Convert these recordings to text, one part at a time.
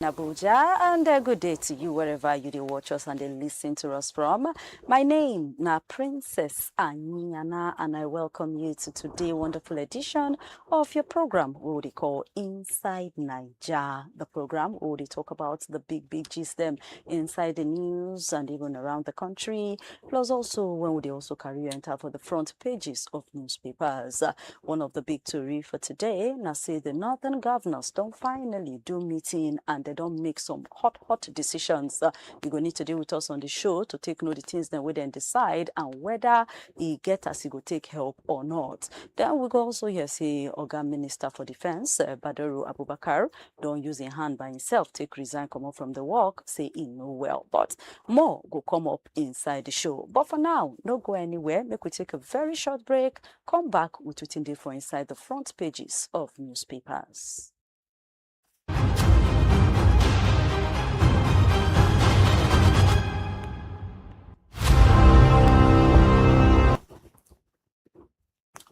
Abuja, and a good day to you wherever you do watch us and listen to us from. My name na Princess Anyana, and I welcome you to today's wonderful edition of your program, what we call Inside Naija. The program where we talk about the big gist them inside the news and even around the country. Plus, also when we also carry you enter for the front pages of newspapers. One of the big story for today, now say the northern governors don't finally do meeting and they don't make some hot decisions. You're going to need to deal with us on the show to take note of the things then we then decide and whether he get us he go take help or not. Then we go also here say Oga Minister for Defense, Badaru Abubakar, don't use in hand by himself, take resign, come up from the work, say he know well. But more go come up inside the show. But for now, no go anywhere. Make we take a very short break. Come back with what in for inside the front pages of newspapers.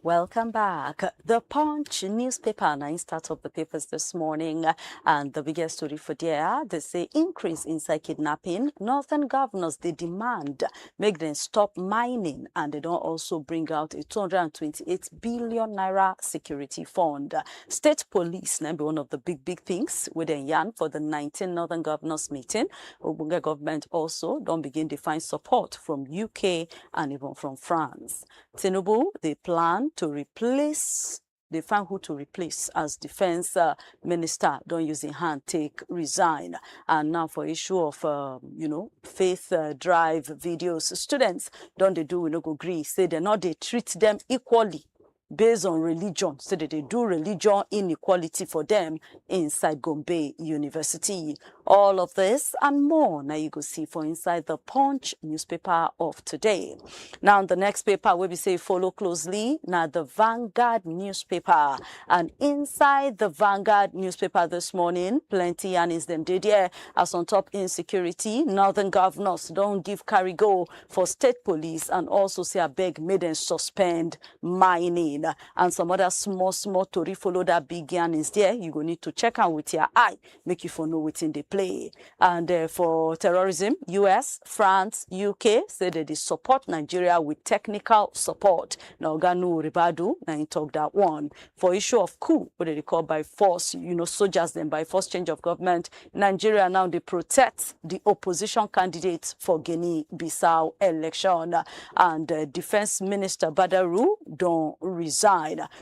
Welcome back. The Punch newspaper now start up the papers this morning, and the biggest story for there, they say increase inside kidnapping. Northern governors, they demand make them stop mining, and they don't also bring out a 228 billion naira security fund. State police now be one of the big things with a yarn for the 19 northern governors meeting. Obunga government also don't begin to find support from UK and even from France. Tinubu, they plan to replace, they find who to replace as defense minister, don't use in hand, take resign. And now for issue of, faith drive videos, students, don't they do, we no go agree, say they not, they treat them equally based on religion, so that they do religion inequality for them inside Gombe University. All of this and more now you go see for inside the Punch newspaper of today. Now the next paper where we say follow closely, now the Vanguard newspaper. And inside the Vanguard newspaper this morning, plenty and is them did here as on top insecurity. Northern governors don't give carry go for state police and also say a beg made and suspend mining. And some other small story follow that big yarn is there. You go need to check out with your eye, make you for know what's in the play. And for terrorism, US, France, UK say that they support Nigeria with technical support. Now Ganu Ribadu, now talk that one. For issue of coup, what they call by force, soldiers then by force change of government. Nigeria now they protect the opposition candidates for Guinea-Bissau election. And Defense Minister Badaru don't resign.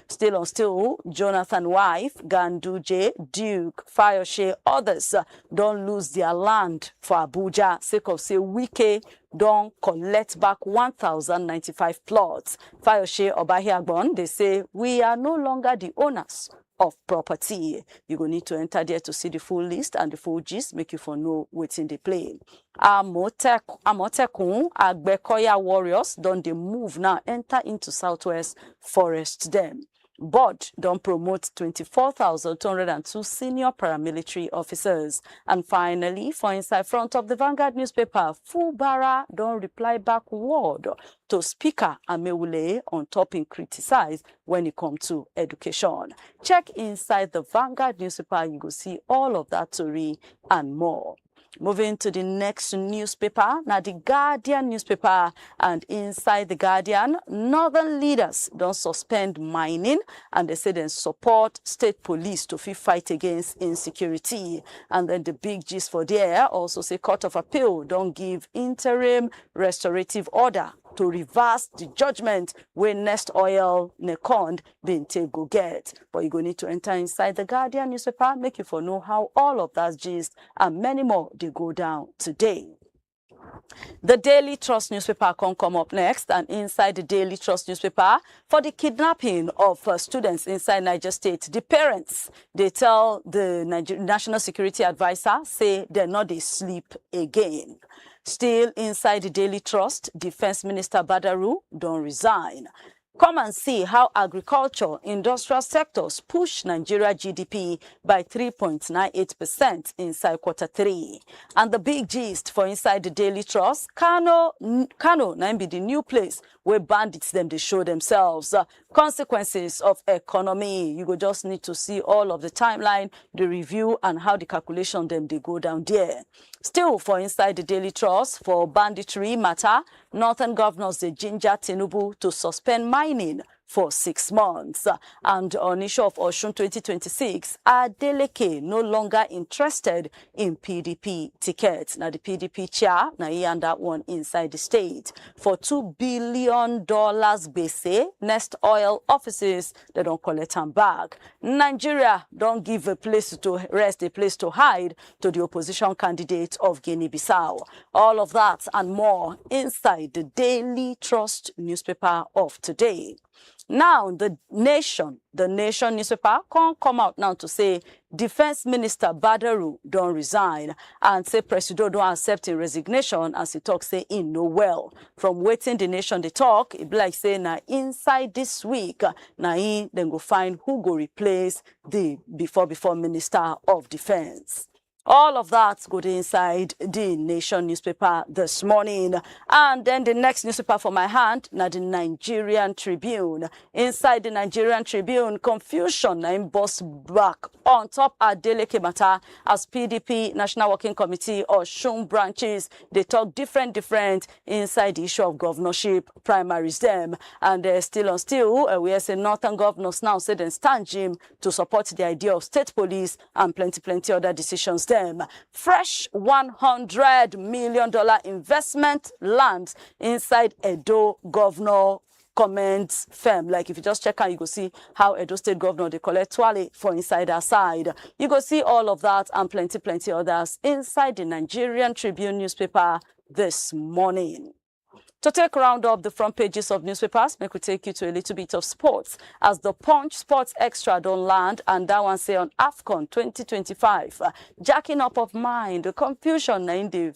Still, Jonathan wife, Ganduje, Duke, Fayoshe, others don't lose their land for Abuja. Sake of say Wike don't collect back 1,095 plots. Fayoshe Obahiagbon, they say we are no longer the owners of property. You go need to enter there to see the full list and the full gist, make you for know what's in the play. Amotekun, Agbekoya warriors, don't they move now, enter into Southwest Forest them. Board don't promote 24,202 senior paramilitary officers. And finally, for inside front of the Vanguard newspaper, Fubara don't reply back word to Speaker Amewule on top in criticize when it comes to education. Check inside the Vanguard newspaper, you go see all of that story and more. Moving to the next newspaper, now the Guardian newspaper, and inside the Guardian, northern leaders don't suspend mining and they say they support state police to fight against insecurity. And then the big gist for there also say Court of Appeal don't give interim restorative order to reverse the judgment where Nest Oil Nekond been take go get. But you go need to enter inside the Guardian newspaper, make you for know how all of that gist and many more they go down today. The Daily Trust newspaper can come up next, and inside the Daily Trust newspaper, for the kidnapping of students inside Niger State, the parents, they tell the National Security Advisor, say they're not they sleep again. Still inside the Daily Trust, Defense Minister Badaru don't resign. Come and see how agriculture, industrial sectors push Nigeria GDP by 3.98% inside Q3. And the big gist for inside the Daily Trust, Kano now be the new place where bandits them they show themselves. Consequences of economy. You go just need to see all of the timeline, the review, and how the calculation them they go down there. Still for inside the Daily Trust, for banditry matter, northern governors they ginger Tinubu to suspend mining for 6 months. And on issue of Osun 2026, Adeleke no longer interested in PDP tickets. Now the PDP chair, now he and that one inside the state. For $2 billion base, Nest Oil offices, they don't collect them back. Nigeria don't give a place to rest, a place to hide to the opposition candidate of Guinea-Bissau. All of that and more inside the Daily Trust newspaper of today. Now, the Nation newspaper can't come out now to say Defense Minister Badaru don't resign and say President don't accept his resignation as he talks say in no well. From waiting the Nation they talk, it be like say na inside this week, na he then go find who go replace the before Minister of Defense. All of that go inside the Nation newspaper this morning. And then the next newspaper for my hand, now the Nigerian Tribune. Inside the Nigerian Tribune, confusion na im boss back on top Adeleke matter as PDP National Working Committee or Osun branches. They talk different inside the issue of governorship primaries them. And still, we say northern governors now say they stand him to support the idea of state police and plenty other decisions them. Fresh $100 million investment lands inside Edo Governor comments firm. Like if you just check out, you go see how Edo State Governor they collect twale for inside our side. You go see all of that and plenty others inside the Nigerian Tribune newspaper this morning. To take round up the front pages of newspapers, make we take you to a little bit of sports. As the Punch Sports Extra don't land, and that one say on AFCON 2025, jacking up of mind, the confusion in the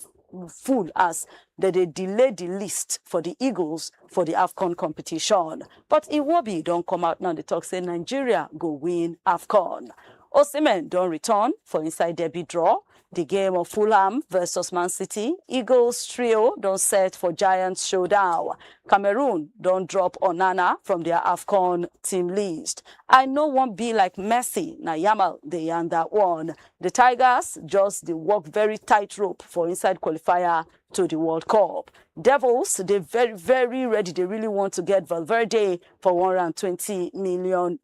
full as they delay the list for the Eagles for the AFCON competition. But Iwobi don't come out now, they talk say Nigeria go win AFCON. Osimhen don't return for inside derby draw. The game of Fulham versus Man City. Eagles trio don't set for Giants showdown. Cameroon don't drop Onana from their AFCON team list. I know won't be like Messi. Na Yamal, they and that one. The Tigers just they walk very tightrope for inside qualifier to the World Cup. Devils, they're very ready. They really want to get Valverde for €120 million.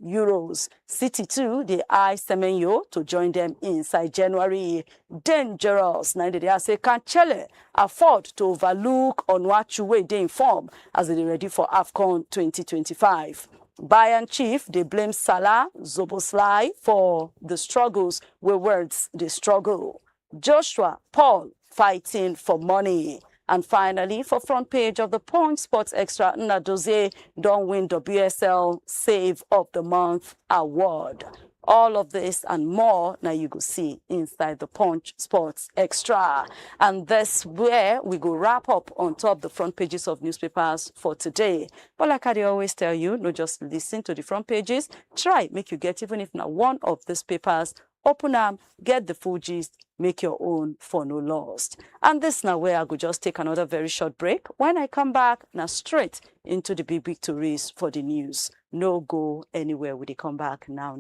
City too, they eye Semenyo to join them inside January. Dangerous. Now they say, can Chile afford to overlook on what they inform as they ready for AFCON 2025? Bayern chief, they blame Salah, Zoboslai for the struggles where words they struggle. Joshua, Paul, fighting for money. And finally, for front page of the Punch Sports Extra, Nnadozie don't win WSL Save of the Month award. All of this and more now you go see inside the Punch Sports Extra. And that's where we go wrap up on top the front pages of newspapers for today. But like I always tell you, not just listen to the front pages, try make you get even if not one of these papers. Open them, get the full gist, make your own for no lost. And this now where I could just take another very short break. When I come back, now straight into the big victories for the news. No go anywhere with the come back now.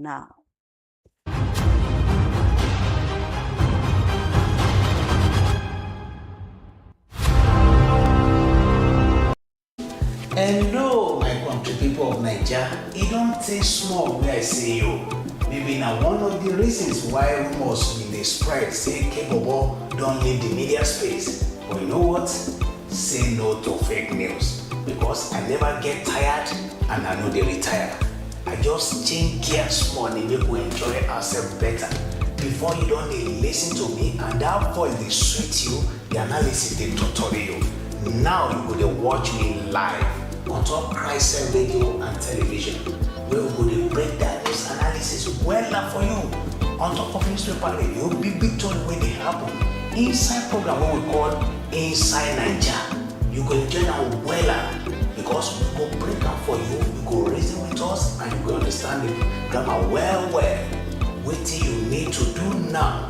Hello, my country people of Nigeria. It don't take small where I say you. Maybe now one of the reasons why rumors in the spread say Kefas don't leave the media space. But you know what? Say no to fake news. Because I never get tired and I know they retire. I just change gears small and make we enjoy ourselves better. Before you don't listen to me and that voice they sweet you, the analysis they tutorial you. Now you go to watch me live on top CHRICED Radio and television. We will go to break that news analysis well for you. On top of newspaper radio, big story where they happen. Inside program what we call Inside Nigeria. You can join our well because we go break am for you, you go reason with us, and you go understand the grammar well. Wetin you need to do now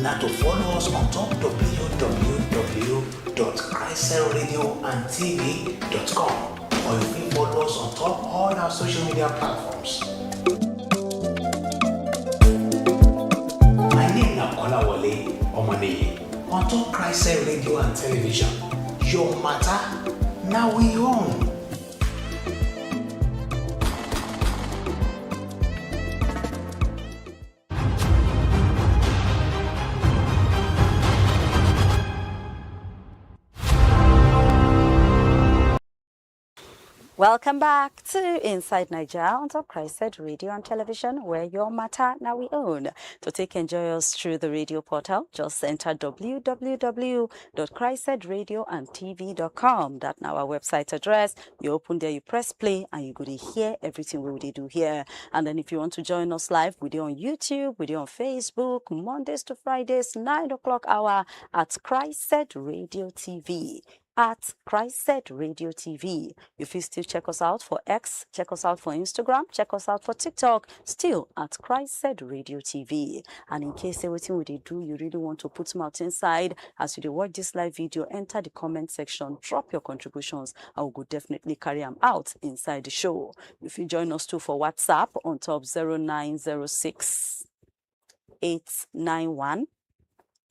na to follow us on top www.CHRICED or you can follow us on top all our social media platforms. My name na Kolawole Omoniyi. On top CHRICED Radio and Television, your matter now we own. Welcome back to Inside Nigeria on top CHRICED Radio and Television, where your matter now we own. To take enjoy us through the radio portal, just enter www.CHRICEDradioandtv.com. That's now our website address. You open there, you press play, and you go to hear everything we do here. And then if you want to join us live, we do on YouTube, we do on Facebook, Mondays to Fridays, 9 o'clock hour at CHRICED Radio TV. At CHRICED Radio TV. You can still check us out for X, check us out for Instagram, check us out for TikTok, still at CHRICED Radio TV. And in case everything we do, you really want to put mouth inside, as you watch this live video, enter the comment section, drop your contributions, and we will definitely carry them out inside the show. If you join us too for WhatsApp on top 0906 891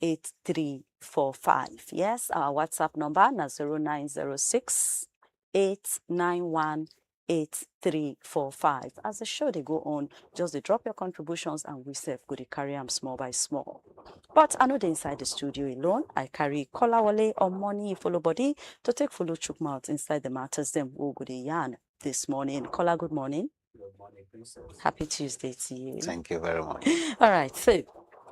8345. Yes, our WhatsApp number is 0906 891 8345. As the show they go on, just they drop your contributions and we self go to carry them small by small. But I know they inside the studio alone. I carry Kolawole or money follow body to take follow chook mouth inside the matters them who go the yarn this morning. Kola, good morning. Good morning, Princess. Happy Tuesday to you. Thank you very much. All right, so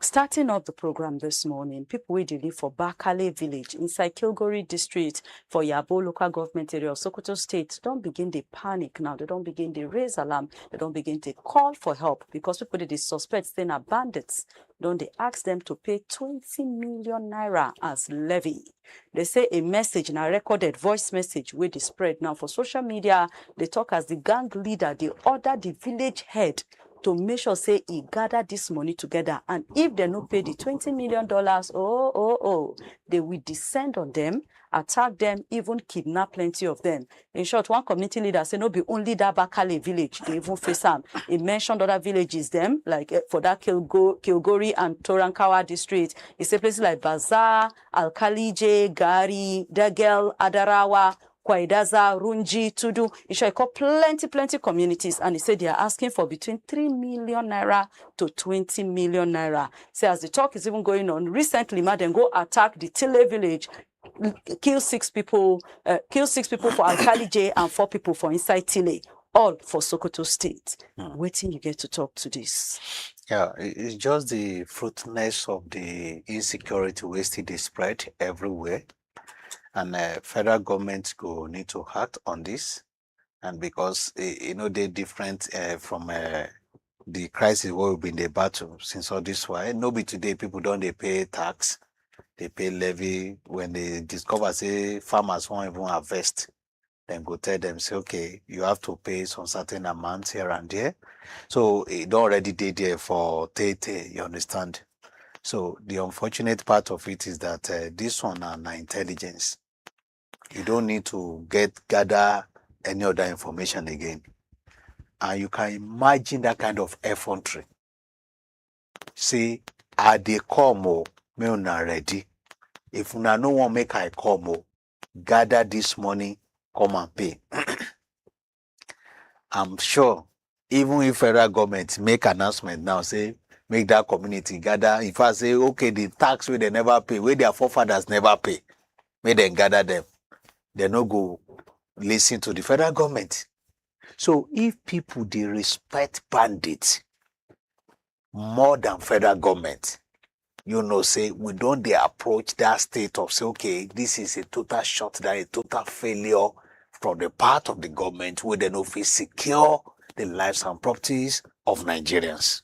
starting off the program this morning, people who live for Bakale village inside Kilgore district for Yabo local government area of Sokoto state don't begin to panic now. They don't begin to raise alarm. They don't begin to call for help because people they suspect they are bandits. Don't they ask them to pay 20 million naira as levy? They say a message, now recorded voice message where they spread now for social media. They talk as the gang leader, they order the village head to make sure say he gather this money together, and if they no pay the $20 million, they will descend on them, attack them, even kidnap plenty of them. In short, one community leader say no be only that Bakale village, they even face them. He mentioned other villages them, like for that Kilgore and Torankawa district. He say places like Bazaar, Alkalije, Gari, Dagel, Adarawa, Kwaidaza, Runji, Tudu. He shall call plenty communities, and he said they are asking for between 3 million naira to 20 million naira. So as the talk is even going on, recently, Madden go attack the Tile village, kill six people for Alkalije and 4 people for inside Tile, all for Sokoto State. Waiting you get to talk to this. Yeah, it's just the fruitfulness of the insecurity wasted they spread everywhere. And federal government go need to act on this, and because they're different from the crisis where we've been in the battle since all this while. Nobody today people don't they pay tax, they pay levy. When they discover say farmers won't even harvest, then go tell them say okay, you have to pay some certain amount here and there. So it already did there for you understand. So the unfortunate part of it is that this one are intelligence. You don't need to gather any other information again. And you can imagine that kind of effrontery. See, are they come or me una ready? If una no one make I come or gather this money, come and pay. I'm sure even if federal government make announcement now, say make that community gather. If I say okay, the tax where they never pay, where their forefathers never pay, may then gather them. They no go listen to the federal government. So if people they respect bandits more than federal government, say we don't they approach that state of say, okay, this is a total shutdown, a total failure from the part of the government where they no fit secure the lives and properties of Nigerians.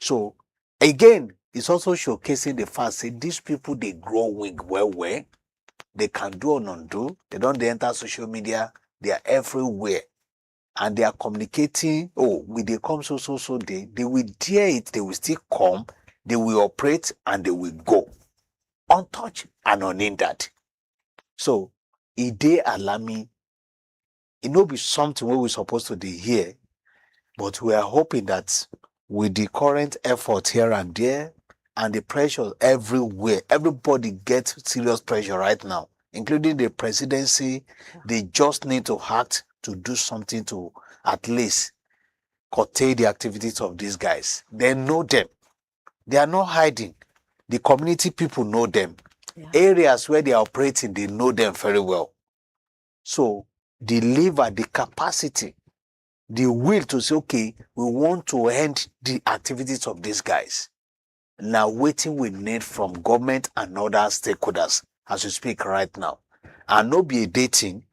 So again, it's also showcasing the fact that these people they grow wing well. They can do or not do. They don't enter social media. They are everywhere. And they are communicating, oh, will they come so day? They will dare it, they will still come, they will operate, and they will go. Untouched and unhindered. So, it dey alarming. It no be something where we're supposed to be here, but we are hoping that with the current effort here and there, and the pressure everywhere, everybody gets serious pressure right now, including the presidency. They just need to act to do something to at least curtail the activities of these guys. They know them. They are not hiding. The community people know them. Yeah. Areas where they are operating, they know them very well. So the liver, the capacity, the will to say, okay, we want to end the activities of these guys. Now waiting we need from government and other stakeholders as we speak right now. And not be a dating,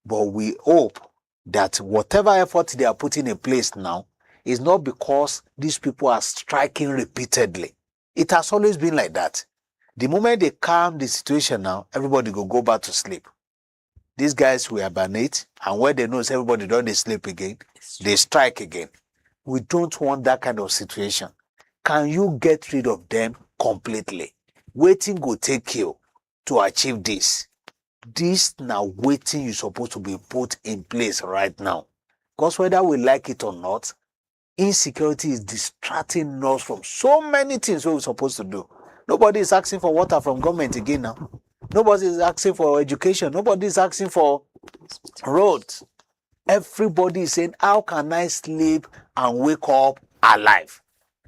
but we hope that whatever effort they are putting in place now is not because these people are striking repeatedly. It has always been like that. The moment they calm the situation now, everybody will go back to sleep. These guys will hibernate, and when they know everybody don't they sleep again, they strike again. We don't want that kind of situation. Can you get rid of them completely? Waiting will take you to achieve this. This now waiting is supposed to be put in place right now. Because whether we like it or not, insecurity is distracting us from so many things we're supposed to do. Nobody is asking for water from government again now. Nobody is asking for education. Nobody is asking for roads. Everybody is saying, how can I sleep and wake up alive?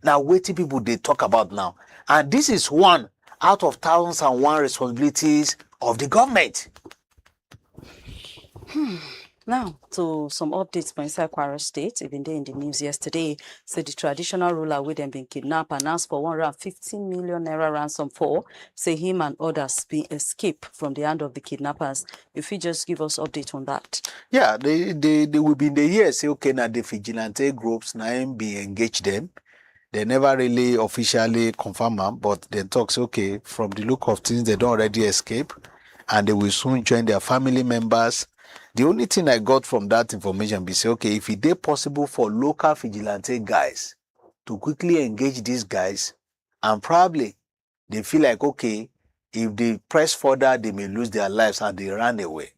Now, waiting people they talk about now. And this is one out of thousands and one responsibilities of the government. Now, to some updates from inside Kwara State, even there in the news yesterday, so the traditional ruler with them been kidnapped and asked for 150 million naira ransom for, say him and others be escape from the hand of the kidnappers. If you just give us update on that. Yeah, they will be in the year, say, okay, now the vigilante groups now be engage them. They never really officially confirm them, but they talk, say, okay, from the look of things, they don't already escape, and they will soon join their family members. The only thing I got from that information be say, okay, if it is possible for local vigilante guys to quickly engage these guys, and probably they feel like, okay, if they press further, they may lose their lives and they run away.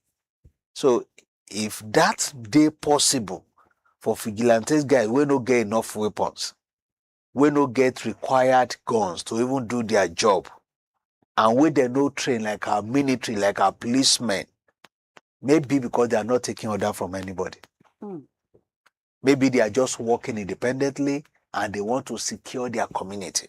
So if that day possible for vigilantes guys, we no get enough weapons, we no get required guns to even do their job, and we they no train like our military, like our policemen, maybe because they are not taking order from anybody. Maybe they are just working independently and they want to secure their community.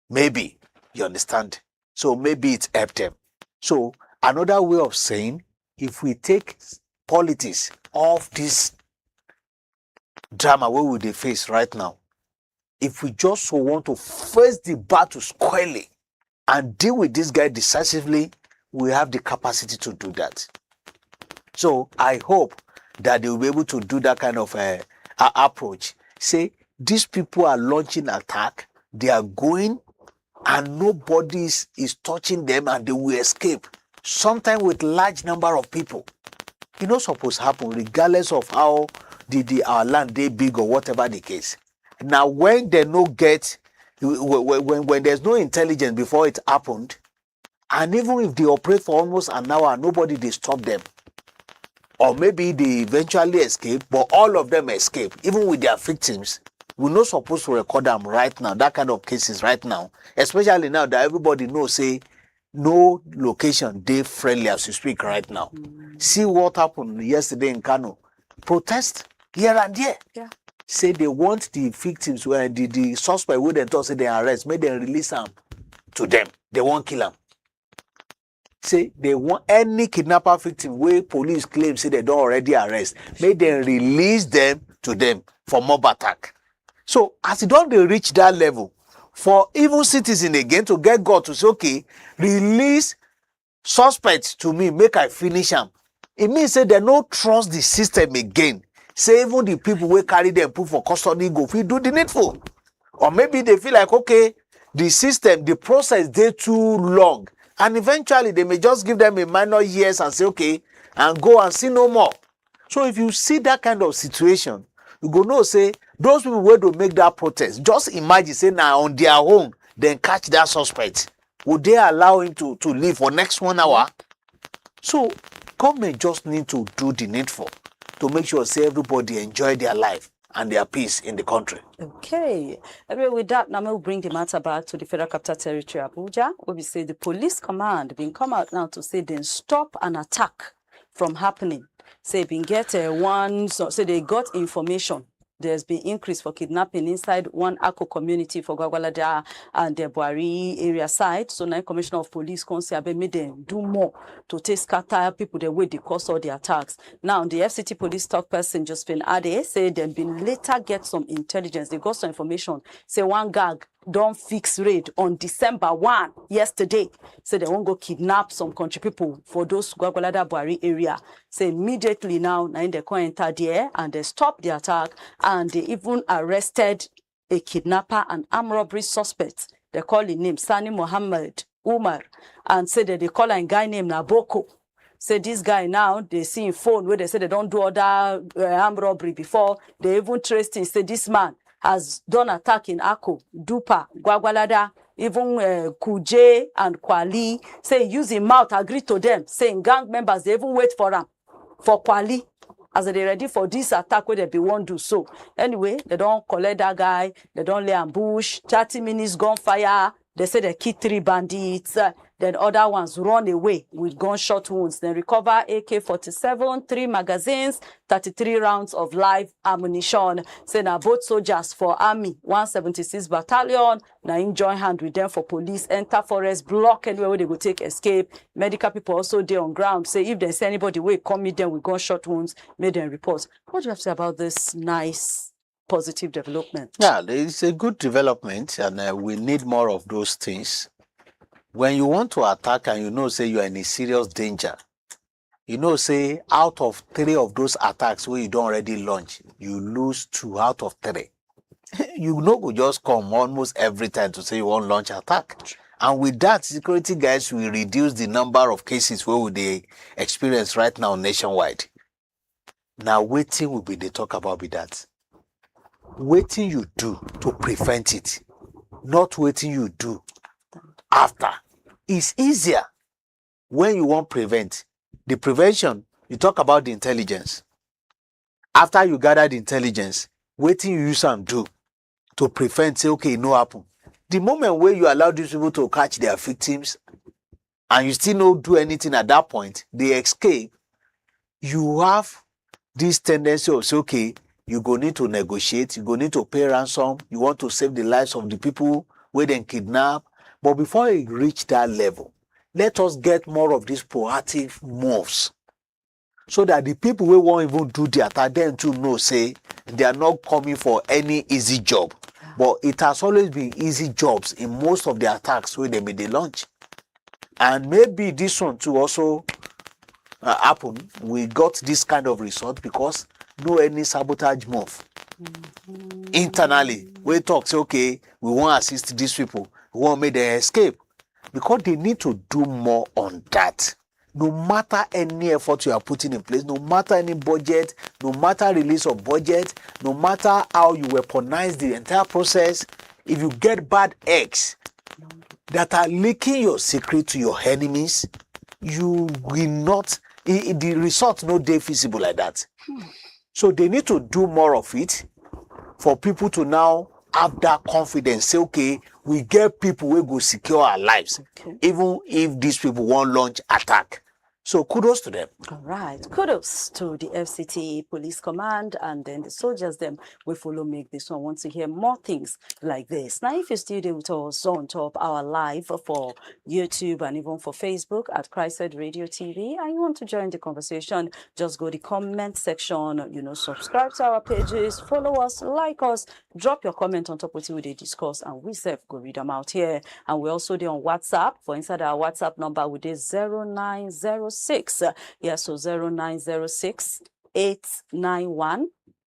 Maybe, you understand? So maybe it's helped them. So another way of saying, if we take politics off this drama where we they face right now, if we just so want to face the battle squarely and deal with this guy decisively, we have the capacity to do that. So I hope that they will be able to do that kind of approach. Say, these people are launching attack, they are going, and nobody is touching them, and they will escape. Sometimes with large number of people. It's not supposed to happen, regardless of how our land they big or whatever the case. Now, when they no get, when there's no intelligence before it happened, and even if they operate for almost an hour, nobody they stop them. Or maybe they eventually escape, but all of them escape, even with their victims. We're not supposed to record them right now, that kind of cases right now. Especially now that everybody knows, say, no location, they friendly as you speak right now. See what happened yesterday in Kano. Protest here and there. Yeah. Say they want the victims, where the suspect who they thought say they arrest, make them release them to them. They won't kill them. Say they want any kidnapper victim where police claim say they don't already arrest, make them release them to them for mob attack. So as it don't they reach that level, for even citizens again to get God to say, okay, release suspects to me, make I finish them. It means say they don't trust the system again. Say even the people who carry them put for custody go fit do the needful. Or maybe they feel like, okay, the system, the process they too long. And eventually they may just give them a minor years and say, okay, and go and see no more. So if you see that kind of situation, you go know say those people wey to make that protest, just imagine say now on their own then catch that suspect, would they allow him to leave for next 1 hour? So government just need to do the needful to make sure say everybody enjoy their life and their peace in the country. Okay. Anyway, with that, now we'll bring the matter back to the Federal Capital Territory, Abuja, where we say the police command been come out now to say they stop an attack from happening. Say been get say they got information. There's been increase for kidnapping inside one Ako community for Gwagwalada and the Buari area side. So now Commissioner of Police Consiabe made them do more to take scatter people the way they cause all the attacks. Now the FCT Police talk person Josephine Ade said they've been later get some intelligence. They got some information. Say one gag don't fix raid on December 1 yesterday. Say they won't go kidnap some country people for those Gwagwalada Buari area. Say immediately now they can enter there and they stop the attack and they even arrested a kidnapper and armed robbery suspect. They call his name Sani Mohammed Umar and say that they call a guy named Naboko. Say this guy now, they see in phone where they say they don't do other armed robbery before. They even traced him, say this man has done attack in Ako, Dupa, Gwagwalada, even Kuje and Kwali. Say use his mouth, agree to them. Saying gang members, they even wait for him, for Kwali, as they ready for this attack where they be won't do so. Anyway, they don't collect that guy, they don't lay ambush, 30 minutes gunfire. They say they kill 3 bandits, then other ones run away with gunshot wounds. Then recover AK-47, 3 magazines, 33 rounds of live ammunition. Say now both soldiers for Army 176 Battalion, now in join hand with them for police, enter forest, block anywhere where they go take escape. Medical people also there on ground. Say if there's anybody where come meet them with gunshot wounds, make them report. What do you have to say about this nice positive development? Yeah, it's a good development, and we need more of those things. When you want to attack and you know say you are in a serious danger, you know say out of 3 of those attacks where you don't already launch, you lose 2 out of 3. You know go just come almost every time to say you won't launch attack. And with that, security guys will reduce the number of cases where they experience right now nationwide. Now waiting will be the talk about be that. Waiting you do to prevent it, not waiting you do after. It's easier when you want prevent. The prevention, you talk about the intelligence. After you gather the intelligence, waiting you use and do to prevent, say, okay, no happen. The moment where you allow these people to catch their victims and you still don't do anything at that point, they escape, you have this tendency of say, okay, you go need to negotiate, you go need to pay ransom, you want to save the lives of the people where they kidnap. But before you reach that level, let us get more of these proactive moves so that the people who won't even do the attack then to know, say, they are not coming for any easy job. But it has always been easy jobs in most of the attacks where they made the launch. And maybe this one too also happen. We got this kind of result because no any sabotage move. Internally, we talk, say, okay, we want to assist these people, we want to make them escape. Because they need to do more on that. No matter any effort you are putting in place, no matter any budget, no matter release of budget, no matter how you weaponize the entire process, if you get bad eggs that are leaking your secret to your enemies, you will not, the result no day feasible like that. So they need to do more of it for people to now have that confidence. Say, okay, we get people who go secure our lives, even if these people won't launch attack. So kudos to them. All right. Kudos to the FCT Police Command and then the soldiers them we follow make this one. Want to hear more things like this. Now, if you're still there with us on top our live for YouTube and even for Facebook at CHRICED Radio TV, and you want to join the conversation, just go to the comment section, subscribe to our pages, follow us, like us, drop your comment on top of what we discuss, and we self go read them out here. And we're also there on WhatsApp. For inside our WhatsApp number, we did 0906. Yeah, so 0906 891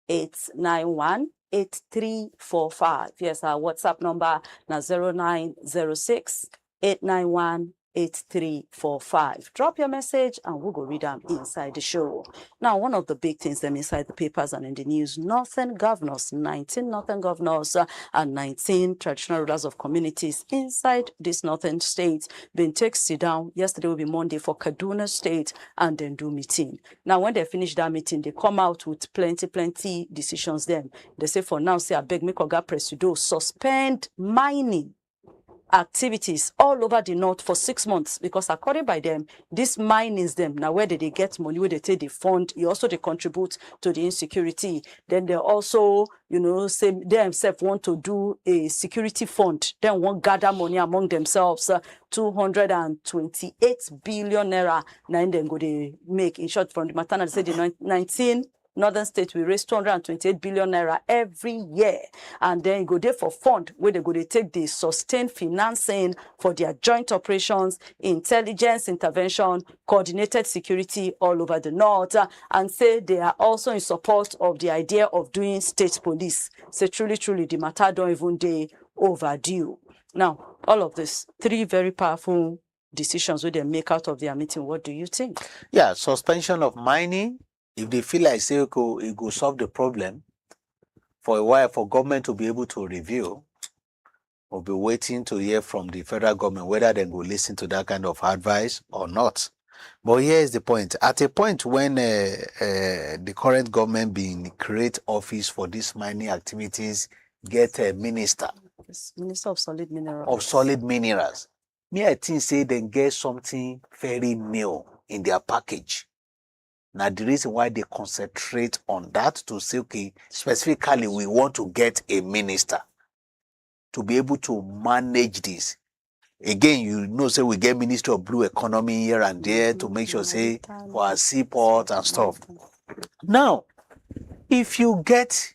891 8345. Yes, our WhatsApp number now 0906 891 8345. Drop your message and we'll go read them inside the show. Now, one of the big things them inside the papers and in the news, 19 governors and 19 traditional rulers of communities inside this northern state been take sit down. Yesterday will be Monday for Kaduna State and then do meeting. Now, when they finish that meeting, they come out with plenty decisions then. They say for now, say I beg me Oga Presido suspend mining activities all over the north for 6 months, because according by them, this mine is them now where they get money, where they take the fund, also they contribute to the insecurity. Then they also, say they themselves want to do a security fund, then want gather money among themselves, 228 billion naira. Now then go they make, in short, from the maternal, they say the 19 northern states will raise 228 billion naira every year, and then go there for fund where they go to take the sustained financing for their joint operations, intelligence intervention, coordinated security all over the north, and say they are also in support of the idea of doing state police. Say truly the matter don't even day overdue. Now, all of this, three very powerful decisions where they make out of their meeting. What do you think? Yeah, suspension of mining. If they feel like say it go solve the problem for a while, for government to be able to review, we'll be waiting to hear from the federal government whether they will listen to that kind of advice or not. But here is the point. At a point when the current government being create office for these mining activities, get a minister. Yes, Minister of Solid Minerals. Of solid minerals. Me, I think say they get something very new in their package. Now, the reason why they concentrate on that to say, okay, specifically, we want to get a minister to be able to manage this. Again, say we get Ministry of Blue Economy here and there to make sure, say, for our seaport and stuff. Now, if you get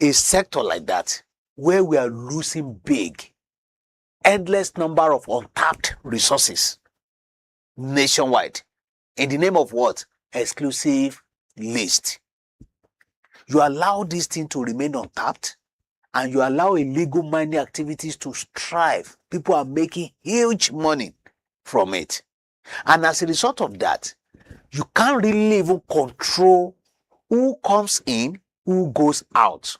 a sector like that, where we are losing big, endless number of untapped resources nationwide, in the name of what? Exclusive list. You allow this thing to remain untapped, and you allow illegal mining activities to strive. People are making huge money from it. And as a result of that, you can't really even control who comes in, who goes out.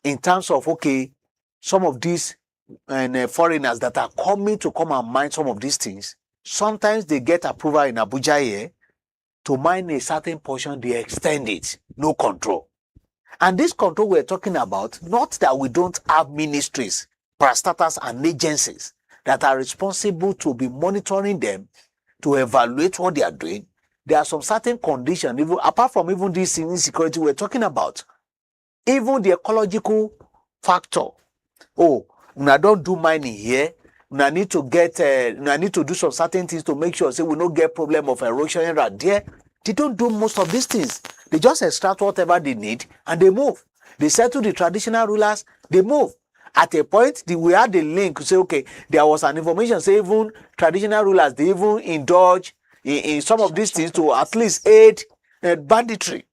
In terms of, okay, some of these foreigners that are coming to come and mine some of these things, sometimes they get approval in Abuja here to mine a certain portion, they extend it, no control. And this control we're talking about, not that we don't have ministries, parastatals and agencies that are responsible to be monitoring them, to evaluate what they are doing. There are some certain conditions, even apart from even this insecurity we're talking about, even the ecological factor. Oh, when I don't do mining here, I need to do some certain things to make sure, say, we don't get problem of erosion right there. They don't do most of these things. They just extract whatever they need and they move. They settle the traditional rulers, they move. At a point, we had the link to say, okay, there was an information, say even traditional rulers, they even indulge in some of these things to at least aid banditry.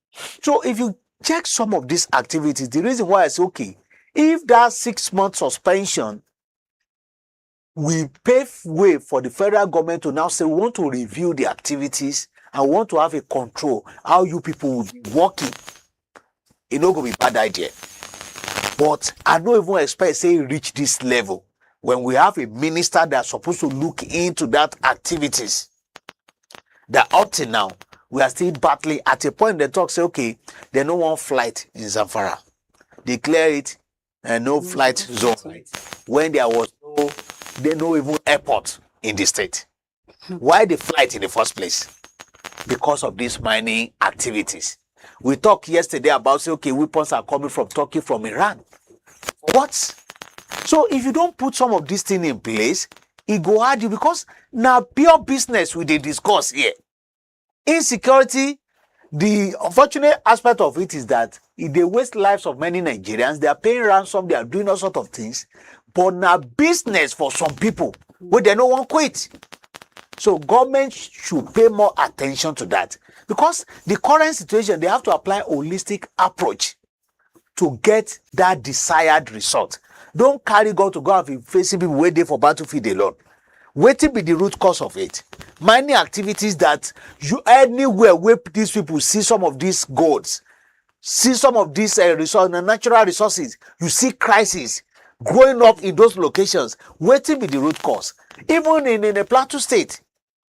So if you check some of these activities, the reason why I say, okay, if that 6-month suspension we pave way for the federal government to now say we want to review the activities and want to have a control how you people will be working, it's not going to be a bad idea. But I don't even expect say reach this level when we have a minister that's supposed to look into that activities. That up till now, we are still battling. At a point they talk, say, okay, there's no one flight in Zamfara. Declare it no flight zone. When there was no even airport in the state. Why the flight in the first place? Because of these mining activities. We talked yesterday about, say, okay, weapons are coming from Turkey, from Iran. What? So if you don't put some of these things in place, it go hard you, because now pure business we dey discuss here. Insecurity, the unfortunate aspect of it is that they waste lives of many Nigerians. They are paying ransom, they are doing all sorts of things. But now business for some people, where they no one quit. So government should pay more attention to that. Because the current situation, they have to apply a holistic approach to get that desired result. Don't carry God to go and be facing people waiting for battlefield alone. Wetin be the root cause of it? Many activities that you anywhere where these people see some of these goals, see some of these natural resources, you see crisis growing up in those locations. Wetin be the root cause? Even in a Plateau state,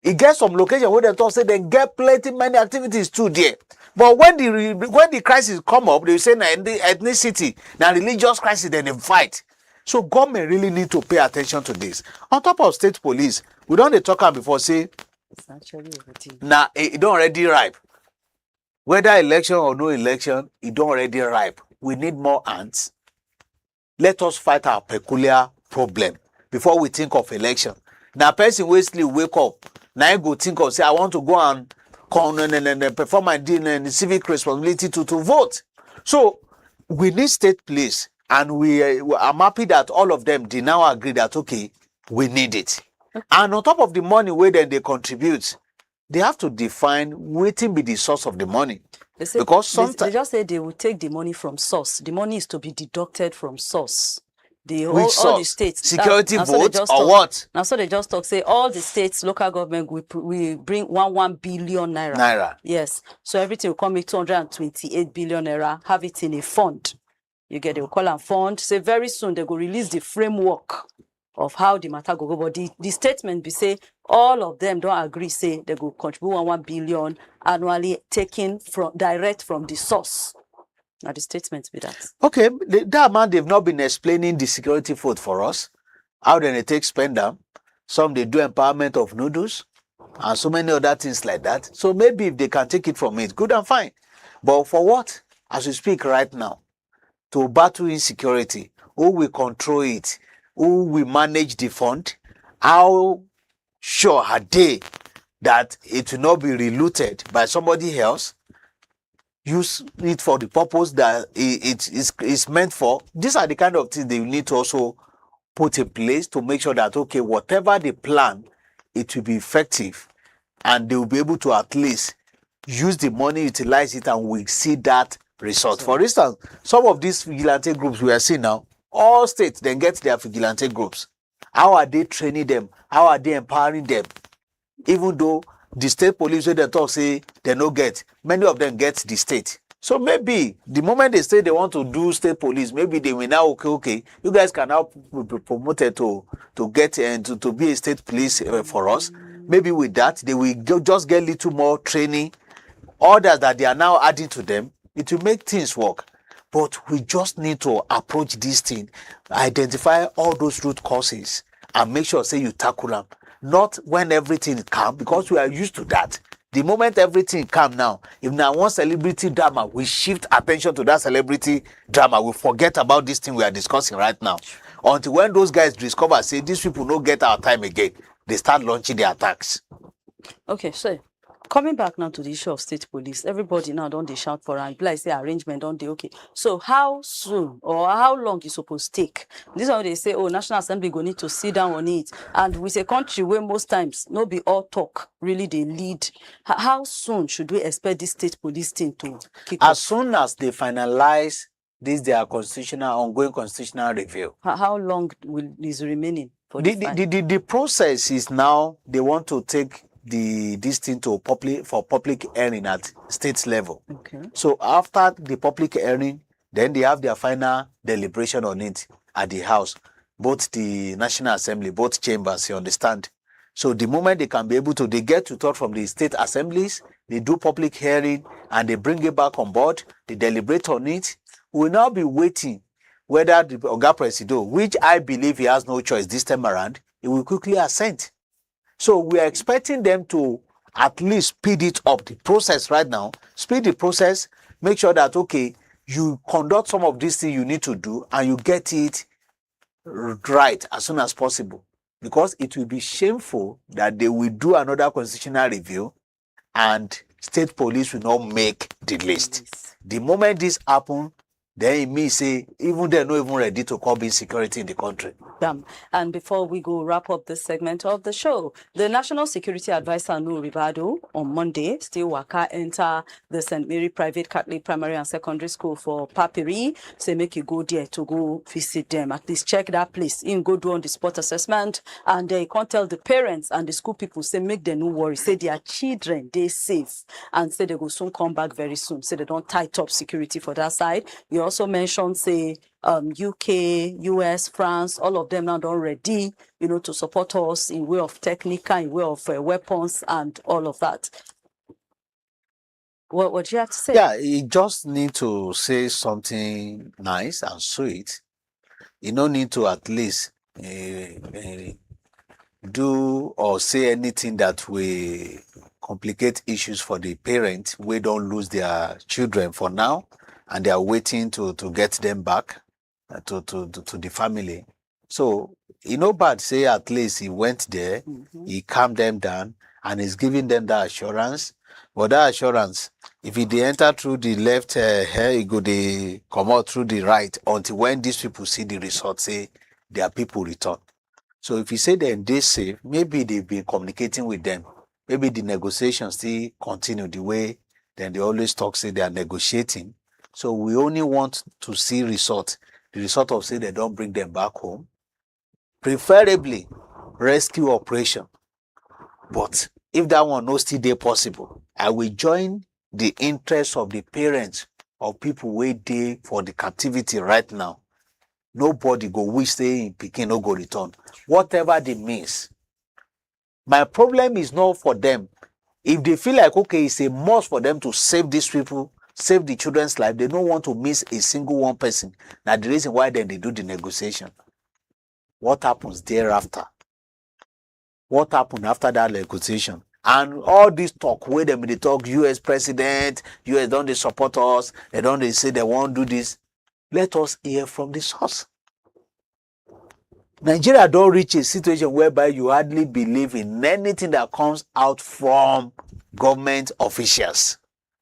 e get some location where dem talk say dem get many activities too there. But when the crisis come up, they say na ethnicity, na religious crisis, then they fight. So government really need to pay attention to this. On top of state police, we don dey talk am before, say It's actually overdue. na e don already ripe. Whether election or no election, e don already ripe. We need more hands. Let us fight our peculiar problem before we think of election. Na person wey sleep wake up, na him go think of say I want to go and perform my civic responsibility to vote. So we need state police, and I'm happy that all of them they now agree that okay, we need it. And on top of the money where then they contribute, they have to define wetin be the source of the money. They say, because sometimes they just say they will take the money from source. The money is to be deducted from source. Which all source? the states Security now so they votes just or talk, what? Now so they just talk say all the states, local government we bring 1 billion naira. Naira. Yes. So everything will come with 228 billion naira, have it in a fund. You get they will call them fund. Say very soon they go release the framework of how the matter go. But the statement be say all of them don't agree, say they go contribute 1 billion annually, taken from direct from the source. Now the statement be that. Okay, that man, they've not been explaining the security vote for us. How then they take spend them. Some they do empowerment of noodles and so many other things like that. So maybe if they can take it from it, good and fine. But for what? As we speak right now, to battle insecurity, who will control it, who will manage the fund, how sure are they that it will not be relooted by somebody else? Use it for the purpose that it is meant for. These are the kind of things they need to also put in place to make sure that, okay, whatever they plan, it will be effective and they will be able to at least use the money, utilize it, and we see that result. For instance, some of these vigilante groups we are seeing now, all states then get their vigilante groups. How are they training them? How are they empowering them? Even though the state police, when they talk, say they no get, many of them get the state. So maybe the moment they say they want to do state police, maybe they will now, okay, you guys can now be promoted to get and to be a state police for us. Maybe with that, they will just get a little more training. Others that they are now adding to them, it will make things work. But we just need to approach this thing, identify all those root causes, and make sure, say, you tackle them. Not when everything calm, because we are used to that. The moment everything calm now, if now one celebrity drama, we shift attention to that celebrity drama. We forget about this thing we are discussing right now. Until when those guys discover, say, these people don't get our time again, they start launching their attacks. Okay, so coming back now to the issue of state police, everybody now don't they shout for and like say arrangement, don't they? Okay. So how soon or how long you supposed to take? This is how they say, oh, National Assembly go need to sit down on it. And with a country where most times no be all talk, really they lead. How soon should we expect this state police thing to kick off? As soon as they finalize this their ongoing constitutional review. How long is remaining for the process is now they want to take this thing to public hearing at state level. Okay. So after the public hearing, then they have their final deliberation on it at the House, both the National Assembly, both chambers, you understand. So the moment they can be able to, they get to talk from the state assemblies, they do public hearing, and they bring it back on board, they deliberate on it. We'll now be waiting whether the Oga Presido, which I believe he has no choice this time around, he will quickly assent. So we are expecting them to at least speed it up, the process right now, speed the process, make sure that, okay, you conduct some of these things you need to do and you get it right as soon as possible. Because it will be shameful that they will do another constitutional review and state police will not make the list. The moment this happens, then it means say even they're not even ready to curb insecurity in the country. And before we go wrap up this segment of the show, the National Security Advisor Nu Ribado on Monday still waka enter the St. Mary Private Catholic Primary and Secondary School for Papiri. Say make you go there to go visit them, at least check that place. In go do on the spot assessment, and they can't tell the parents and the school people, say make them no worry, say their children they safe, and say they go soon come back very soon. Say they don't tight up security for that side. You also mentioned say UK, US, France, all of them now done ready, to support us in way of technical, in way of weapons and all of that. What do you have to say? Yeah, you just need to say something nice and sweet. You don't need to at least do or say anything that will complicate issues for the parents. We don't lose their children for now, and they are waiting to get them back to the family. So, bad say at least he went there, he calmed them down, and he's giving them that assurance. But that assurance, if they enter through the left here, they come out through the right until when these people see the result, say their people return. So if you say then they safe, maybe they've been communicating with them. Maybe the negotiations still continue the way then they always talk, say they are negotiating. So we only want to see result. The result of say they don't bring them back home. Preferably rescue operation. But if that one no still there possible, I will join the interest of the parents of people waiting for the captivity right now. Nobody go wish stay in Peking no go return. Whatever they miss. My problem is not for them. If they feel like, okay, it's a must for them to save these people, save the children's life, they don't want to miss a single one person. Now the reason why then they do the negotiation. What happens thereafter? What happened after that negotiation? And all this talk, where they talk, US president, US don't they support us, they say they won't do this. Let us hear from the source. Nigeria don't reach a situation whereby you hardly believe in anything that comes out from government officials.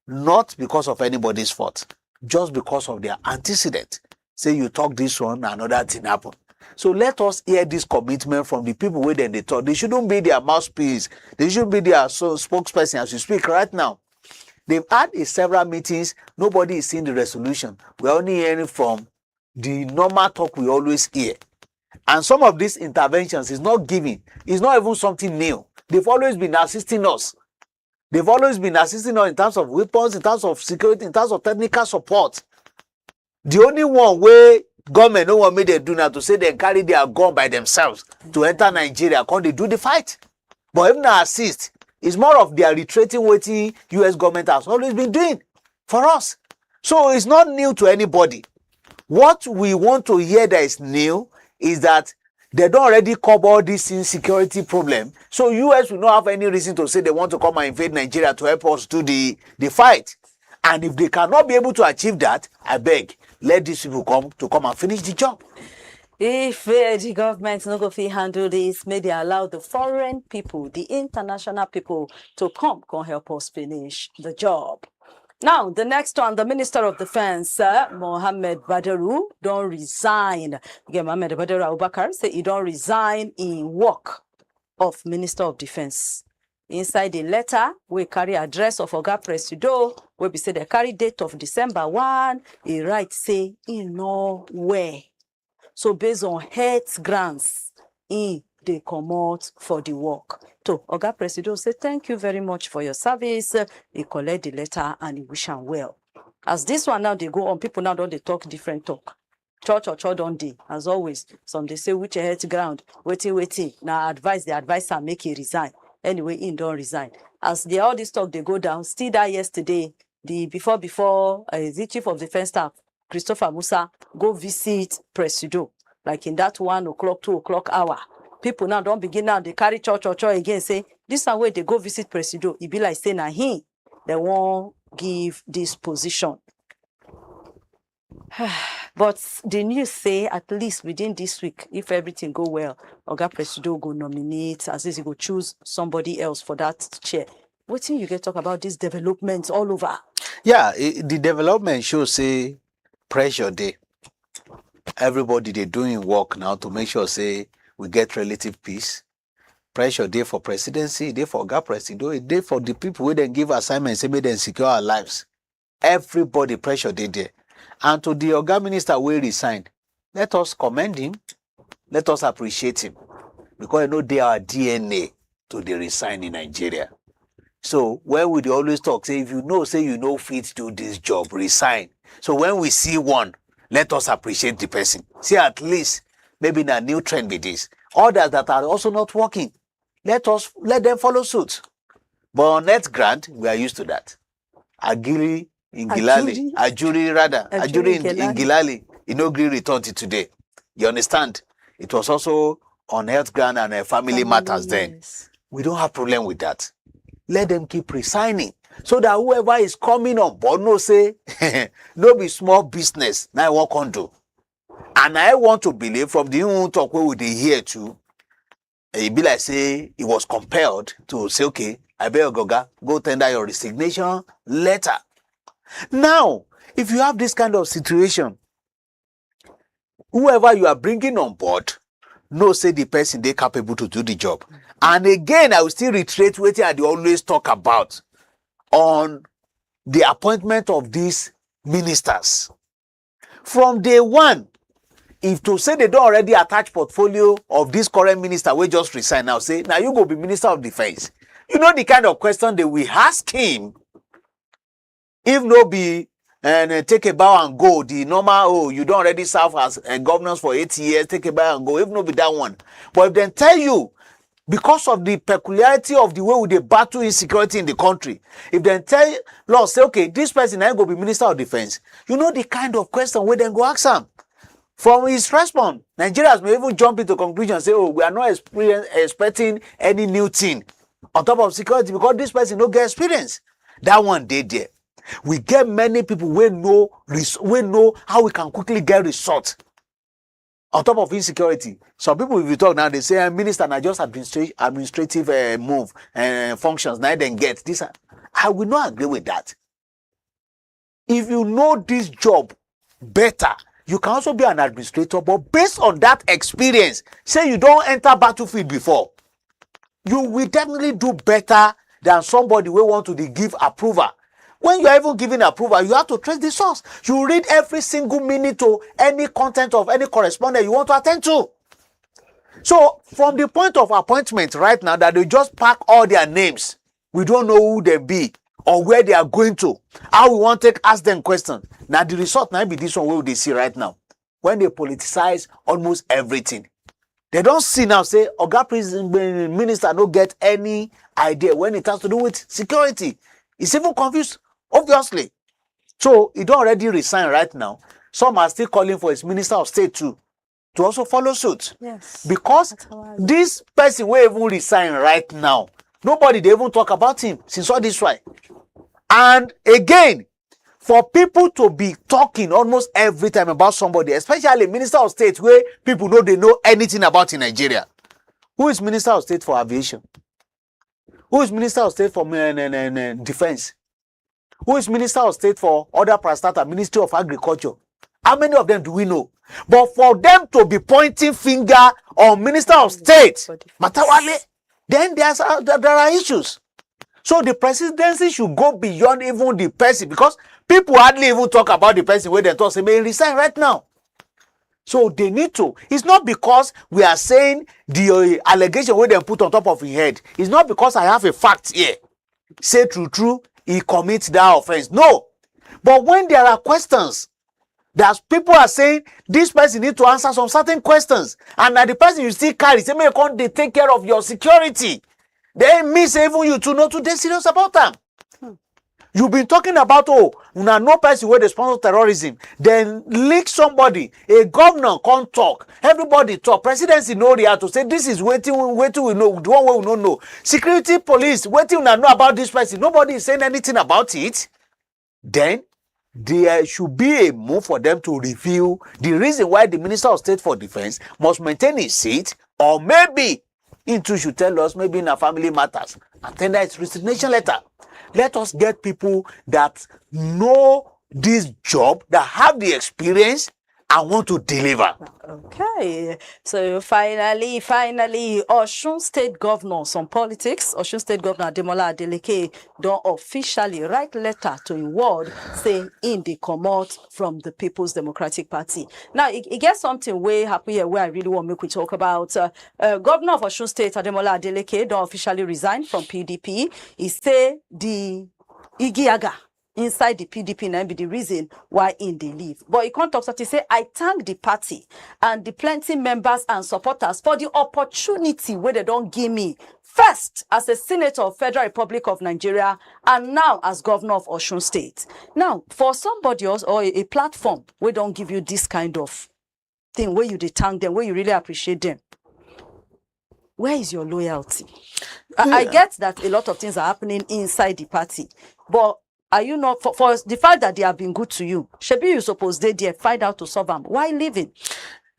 Not because of anybody's fault, just because of their antecedent. Say you talk this one, another thing happen. So let us hear this commitment from the people where they talk. They shouldn't be their mouthpiece. They should be their spokesperson as we speak right now. They've had several meetings. Nobody is seeing the resolution. We're only hearing from the normal talk we always hear. And some of these interventions is not giving. It's not even something new. They've always been assisting us. They've always been assisting us in terms of weapons, in terms of security, in terms of technical support. The only one where government no one made them do now to say they carry their gun by themselves to enter Nigeria, can they do the fight? But even now assist, it's more of their retreating waiting US government has always been doing for us. So it's not new to anybody. What we want to hear that is new is that they don't already cover all this insecurity problem. So US will not have any reason to say they want to come and invade Nigeria to help us do the fight. And if they cannot be able to achieve that, I beg, let these people come and finish the job. If the government no go fit handle this, may they allow the foreign people, the international people to come help us finish the job. Now, the next one, the Minister of Defense, Mohammed Badaru, don't resign. Again, Mohammed Badaru Abubakar say he don't resign in work of Minister of Defense. Inside the letter, we carry address of Oga Presido, where we say they carry date of December 1, he write say in no way. So based on health grants, they come out for the work. So Oga Presido say thank you very much for your service. He collect the letter and he wish him well. As this one now they go on, people now don't they talk different talk. Church don't they? As always, some they say which health ground, waiting. Now the advisor make he resign. Anyway, he don't resign. As all this talk they go down, still that yesterday, the before the chief of defense staff, Christopher Musa, go visit Presido. Like in that 1 o'clock, 2 o'clock hour. People now don't begin now, they carry church again, say, this is way they go visit Presido. It be like saying, nah, they won't give this position. But the news say at least within this week, if everything go well, Oga Presido go nominate, as if he go choose somebody else for that chair. What do you get talk about these developments all over? Yeah, the development shows say pressure there. Everybody they doing work now to make sure say we get relative peace. Pressure there for presidency, there for Oga Presido, there for the people who then give assignments, say make them secure our lives. Everybody pressure there. And to the Oga Minister we resigned, let us commend him, let us appreciate him. Because I know they are DNA to the resign in Nigeria. So when we always talk, say if you know, say you know fit to do this job, resign. So when we see one, let us appreciate the person. See, at least maybe in a new trend with this. Others that are also not working, let them follow suit. But on net grant, we are used to that. Agiri in Gilali, Ajuri in Gilali, Inogri returned it today. You understand? It was also on health grant and family matters then. Yes. We don't have problem with that. Let them keep resigning so that whoever is coming on board no say, no be small business. Now I work on do. And I want to believe from the own talk where we dey hear too, it be like say he was compelled to say, okay, I beg Oga, go tender your resignation letter. Now, if you have this kind of situation, whoever you are bringing on board, know say the person they capable to do the job. And again, I will still reiterate what I always talk about on the appointment of these ministers. From day one, if to say they don't already attach portfolio of this current minister, we just resign now, say, now you go be Minister of Defense. You know the kind of question they will ask him if no be and take a bow and go. The normal, you don't already serve as governors for 8 years, take a bow and go. If no be that one. But if they tell you, because of the peculiarity of the way they battle insecurity in the country, if they tell Lord, say, okay, this person ain't going to be Minister of Defense, you know the kind of question where they go ask him. From his response, Nigerians may even jump into conclusion and say, oh, we are not expecting any new thing on top of security because this person no get experience. That one day there. We get many people we know how we can quickly get results on top of insecurity. Some people, if you talk now, they say, minister, not just administrative move and functions. Now then get this. I will not agree with that. If you know this job better, you can also be an administrator, but based on that experience, say you don't enter battlefield before, you will definitely do better than somebody who want to give approval. When you are even giving approval, you have to trace the source. You read every single minute to any content of any correspondent you want to attend to. So from the point of appointment right now that they just pack all their names, we don't know who they be or where they are going to, how we want to ask them questions. Now the result might be this one where they see right now. When they politicize almost everything. They don't see now, say, Oga President Minister don't get any idea when it has to do with security. It's even confused, obviously. So he don't already resign right now. Some are still calling for his Minister of State to also follow suit. Yes. Because this person will even resign right now. Nobody they even talk about him since all this while. And again, for people to be talking almost every time about somebody, especially Minister of State, where people know they know anything about in Nigeria. Who is Minister of State for Aviation? Who is Minister of State for Defense? Who is Minister of State for other parastatal, Ministry of Agriculture? How many of them do we know? But for them to be pointing finger on Minister of State, Matawale, then there are issues. So the presidency should go beyond even the person, because people hardly even talk about the person when they talk, say, may resign right now. So they need to. It's not because we are saying the allegation where they put on top of his head. It's not because I have a fact here. Say true, he commits that offense. No. But when there are questions, that people are saying this person need to answer some certain questions, and that the person you still carry, say, may come they take care of your security. They miss even you to know to be serious about them. You've been talking about, oh, no person where they sponsor terrorism. Then leak somebody, a governor can't talk. Everybody talk. Presidency know they have to say this is waiting we know. The one way we don't know. Security police waiting we know about this person. Nobody is saying anything about it. Then there should be a move for them to review the reason why the Minister of State for Defense must maintain his seat, or maybe into should tell us maybe in our family matters and tender its resignation letter. Let us get people that know this job, that have the experience and want to deliver. Okay, so finally, Osun State Governor, some politics. Osun State Governor Ademola Adeleke don't officially write letter to a ward saying in the commot from the People's Democratic Party. Now, it gets something way happy here where I really want to make we talk about. Governor of Osun State Ademola Adeleke don't officially resign from PDP. He say the yigi-yaga inside the PDP and be the reason why in they leave. But he can't talk so he say, I thank the party and the plenty members and supporters for the opportunity where they don't give me. First, as a senator of Federal Republic of Nigeria, and now as governor of Osun State. Now, for somebody else or a platform, we don't give you this kind of thing where you thank them, where you really appreciate them. Where is your loyalty? I get that a lot of things are happening inside the party, but are you not, for the fact that they have been good to you, Shebi you suppose they there find out to solve them. Why leaving?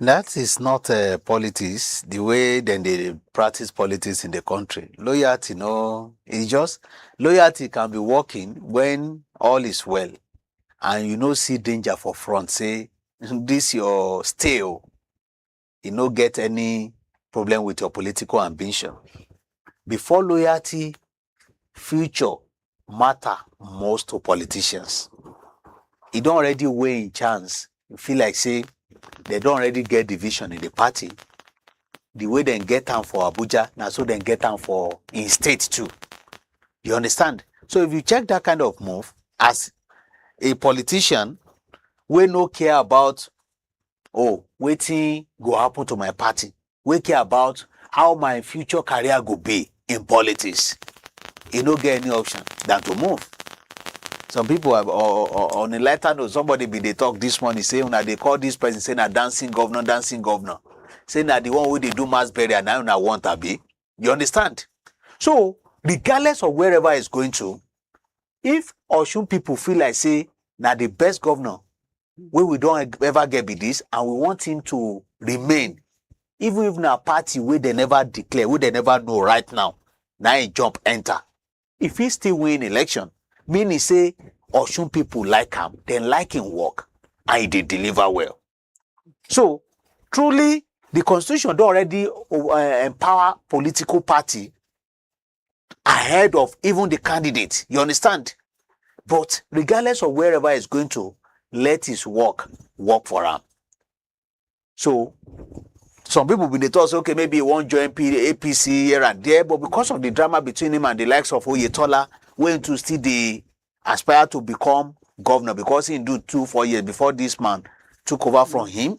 That is not politics, the way then they practice politics in the country. Loyalty, no, it's just, loyalty can be working when all is well and you know see danger for front, say, this your stale, you no get any problem with your political ambition. Before loyalty, future matter most to politicians. You don't already weigh in chance. You feel like say they don't already get division in the party. The way they get them for Abuja, now so they get them for in state too. You understand? So if you check that kind of move as a politician, we no care about waiting go happen to my party. We care about how my future career go be in politics. You don't get any option than to move. Some people have, on a lighter note, somebody be they talk this morning saying that they call this person saying a dancing governor, saying that the one who they do mass burial now I want to be. You understand? So regardless of wherever it's going to, if Osun people feel like say now the best governor, where we don't ever get be this, and we want him to remain, even if na party where they never declare, where they never know right now he jump enter. If he still win election, meaning say Osun people like him, then like him work, and he deliver well. So truly, the constitution don't already empower political party ahead of even the candidate. You understand? But regardless of wherever it's going to, let his work for him. So some people will they say, okay, maybe he won't join APC here and there, but because of the drama between him and the likes of Oyetola, went to still the aspire to become governor because he do 2-4 years before this man took over from him.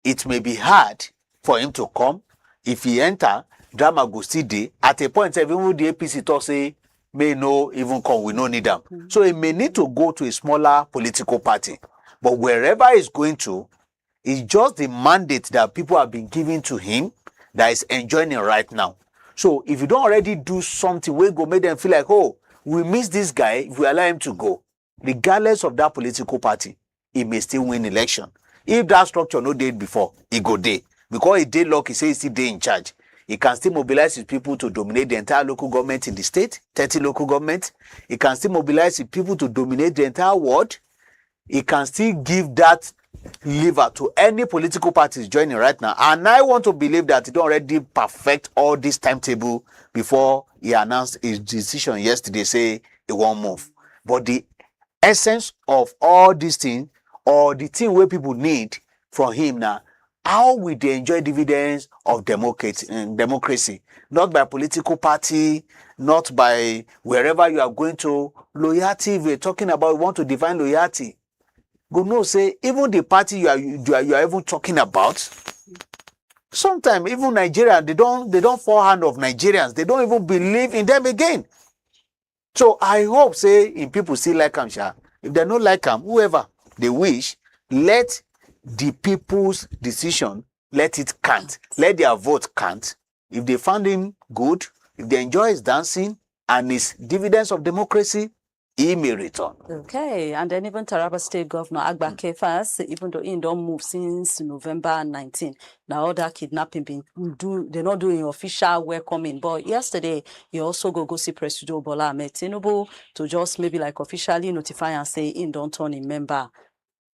It may be hard for him to come. If he enter, drama go still dey. At a point, even the APC talk say, may no even come, we no need them. So he may need to go to a smaller political party. But wherever he's going to, it's just the mandate that people have been giving to him that is enjoying it right now. So if you don't already do something, we go make them feel like, oh, we miss this guy if we allow him to go. Regardless of that political party, he may still win election. If that structure no did before, he go day. Because he did luck, he say he still day in charge. He can still mobilize his people to dominate the entire local government in the state, 30 local government. He can still mobilize his people to dominate the entire world. He can still give that lever to any political parties joining right now. And I want to believe that he don't already perfect all this timetable before he announced his decision yesterday, say he won't move. But the essence of all these things, or the thing where people need from him now, how will they enjoy dividends of democracy? Not by political party, not by wherever you are going to. Loyalty, if we're talking about, we want to define loyalty. Go no say, even the party you are even talking about, sometimes even Nigeria, they don't forehand of Nigerians. They don't even believe in them again. So I hope, say, if people still like him, if they don't like him, whoever they wish, let the people's decision, let it count. Let their vote count. If they found him good, if they enjoy his dancing and his dividends of democracy, he may return. Okay, and then even Taraba State Governor Agba Kefas, even though he don't move since November 19, now all that kidnapping they're not doing official welcoming. But yesterday, he also go see President Bola Ahmed Tinubu to just maybe like officially notify and say he don't turn a member.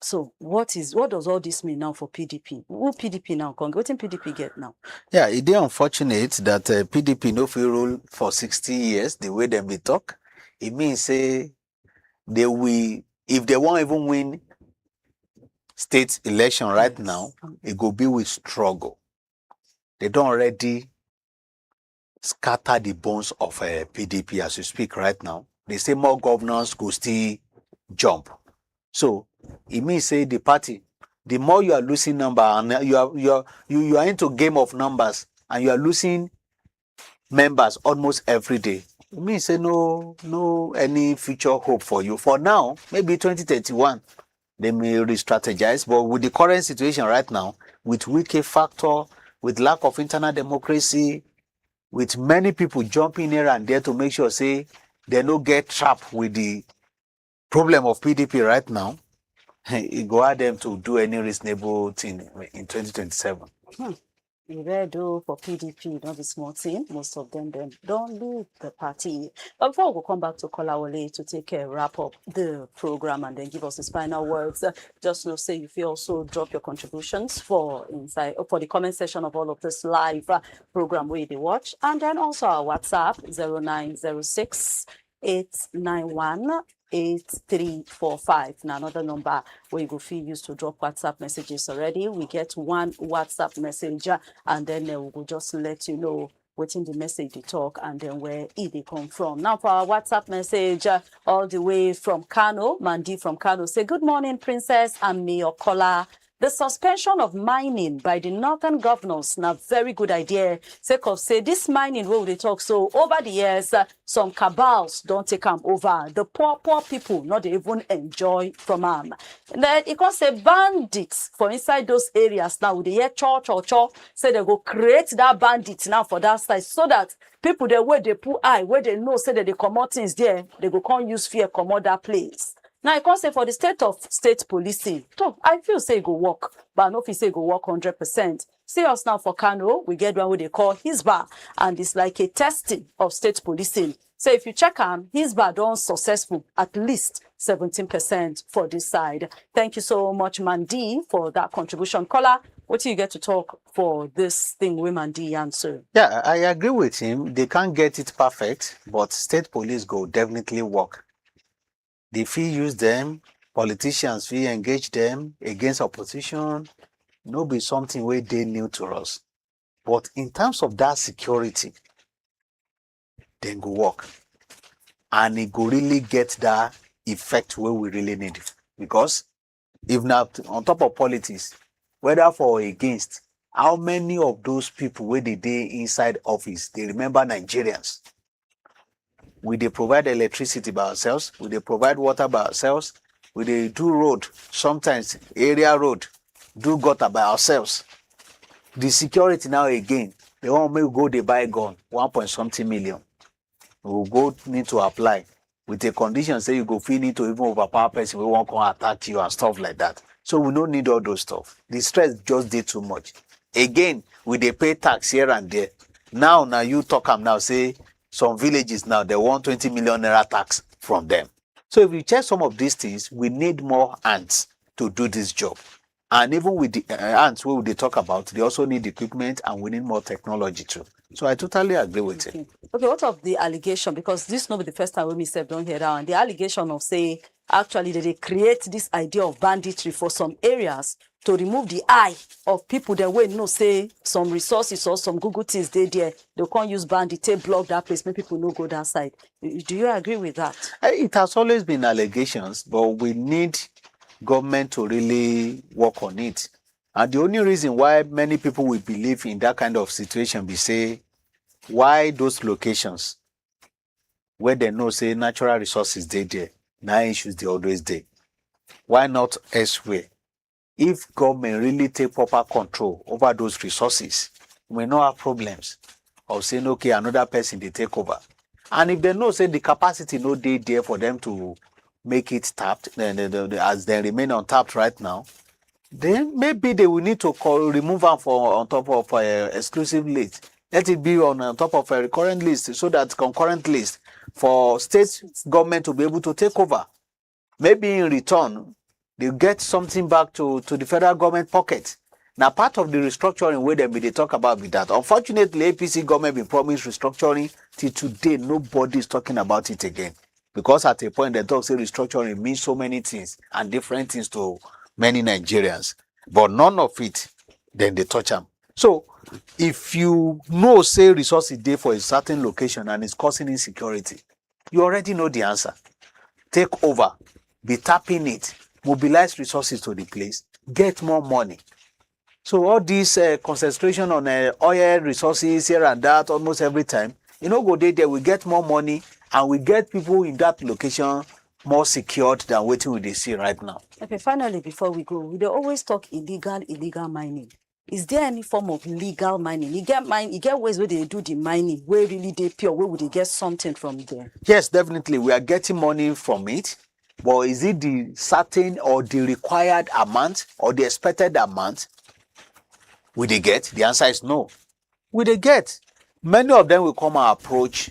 So what does all this mean now for PDP? Who PDP now? What in PDP get now? Yeah, it is unfortunate that PDP no fit rule for 60 years the way them be talk. It means say they will, if they won't even win state election right now, it go be with struggle. They don't already scatter the bones of PDP as you speak right now. They say more governors go still jump. So it means say the party, the more you are losing number and you are into game of numbers and you are losing members almost every day. It means say no any future hope for you. For now, maybe 2031, they may re-strategize, but with the current situation right now, with weak factor, with lack of internal democracy, with many people jumping here and there to make sure say they no get trapped with the problem of PDP right now, it go ask them to do any reasonable thing in 2027. You better do for PDP, not the small team. Most of them don't leave the party. But before we come back to Kolawole to take a wrap up the program and then give us his final words, just know say if you also drop your contributions for the comment section of all of this live program where they watch, and then also our WhatsApp 0906 891 8345. Now another number where you go feel used to drop WhatsApp messages already. We get one WhatsApp message and then we will just let you know waiting the message they talk and then where they come from. Now for our WhatsApp message all the way from Kano, Mandi from Kano say, good morning, Princess and Mayor Kola. The suspension of mining by the northern governors now very good idea. Sake of say this mining where they talk so over the years some cabals don't take them over. The poor people not even enjoy from them. And then it can say bandits for inside those areas now. They hear church say they go create that bandit now for that side so that people there where they put eye where they know say that they come out things there they go can't use fear come out that place. Now, I can say for the state policing, so I feel say it go work, but I know if you say it go work 100%. See us now for Kano, we get one what they call HISBA, and it's like a testing of state policing. So if you check on HISBA done successful, at least 17% for this side. Thank you so much, Mandi, for that contribution. Kola, what do you get to talk for this thing with Mandi answer? Yeah, I agree with him. They can't get it perfect, but state police go definitely work. They feel use them, politicians feel engage them against opposition, no be something where they new to us. But in terms of that security, then go work. And it go really get that effect where we really need it. Because if not on top of politics, whether for or against, how many of those people where they day inside office, they remember Nigerians? We they provide electricity by ourselves, we they provide water by ourselves, we they do road, sometimes area road, do gutter by ourselves. The security now again, they want me to go they buy gun, 1.something million. We will go need to apply with a condition say you go feel need to even overpower person, we won't come attack you and stuff like that. So we don't need all those stuff. The stress just did too much. Again, we they pay tax here and there. Now you talk them now say some villages now, they want 20 million naira tax from them. So if you check some of these things, we need more hands to do this job. And even with the hands who they talk about, they also need equipment and we need more technology too. So I totally agree with him. Okay, what of the allegation? Because this not be the first time we myself don't hear that. And the allegation of say, actually, that they create this idea of banditry for some areas to remove the eye of people that will know say some resources or some Google things there. They can't use bandit, they block that place, make people no go that side. Do you agree with that? It has always been allegations, but we need government to really work on it. And the only reason why many people will believe in that kind of situation be say, why those locations where they know say natural resources they there, now issues they always there. Why not elsewhere? If government really take proper control over those resources, we may not have problems of saying, okay, another person they take over. And if they know, say, the capacity no dey there for them to make it tapped, then as they remain untapped right now, then maybe they will need to remove them for on top of exclusive list. Let it be on top of a recurrent list, so that concurrent list for state government to be able to take over. Maybe in return, they get something back to the federal government pocket. Now, part of the restructuring where they talk about with that. Unfortunately, APC government been promised restructuring till today. Nobody is talking about it again. Because at a point, they talk say restructuring means so many things and different things to many Nigerians. But none of it, then they touch them. So, if you know, say, resources there for a certain location and it's causing insecurity, you already know the answer. Take over, be tapping it, mobilize resources to the place, get more money. So all this concentration on oil resources here and that almost every time, go there, we get more money and we get people in that location more secured than what we see right now. Okay, finally, before we go, we always talk illegal mining. Is there any form of legal mining? You get ways where they do the mining, where really they pure, where would they get something from there? Yes, definitely. We are getting money from it. But is it the certain or the required amount or the expected amount? Will they get? The answer is no. Will they get? Many of them will come and approach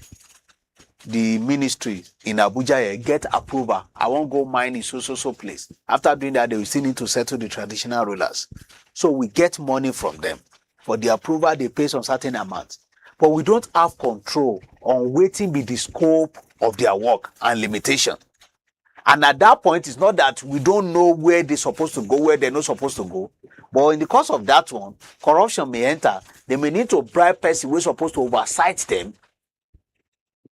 the ministry in Abuja, get approval. I won't go mine in so place. After doing that, they will still need to settle the traditional rulers. So we get money from them. For the approval, they pay some certain amount. But we don't have control on waiting be the scope of their work and limitation. And at that point, it's not that we don't know where they're supposed to go, where they're not supposed to go. But in the course of that one, corruption may enter. They may need to bribe person who's supposed to oversight them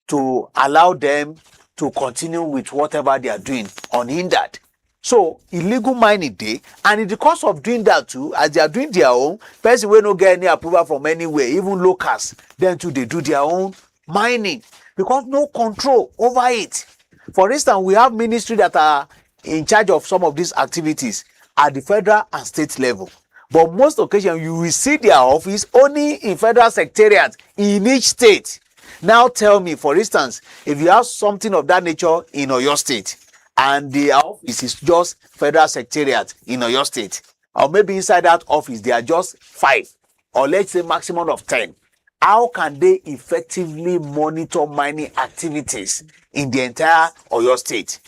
to allow them to continue with whatever they are doing unhindered. So illegal mining day, and in the course of doing that too, as they are doing their own, person will not get any approval from anywhere, even locals, then too they do their own mining because no control over it. For instance, we have ministries that are in charge of some of these activities at the federal and state level. But most occasions, you will see their office only in federal secretariat in each state. Now tell me, for instance, if you have something of that nature in Oyo State, and the office is just federal secretariat in Oyo State, or maybe inside that office, they are just 5, or let's say maximum of 10. How can they effectively monitor mining activities in the entire Oyo State?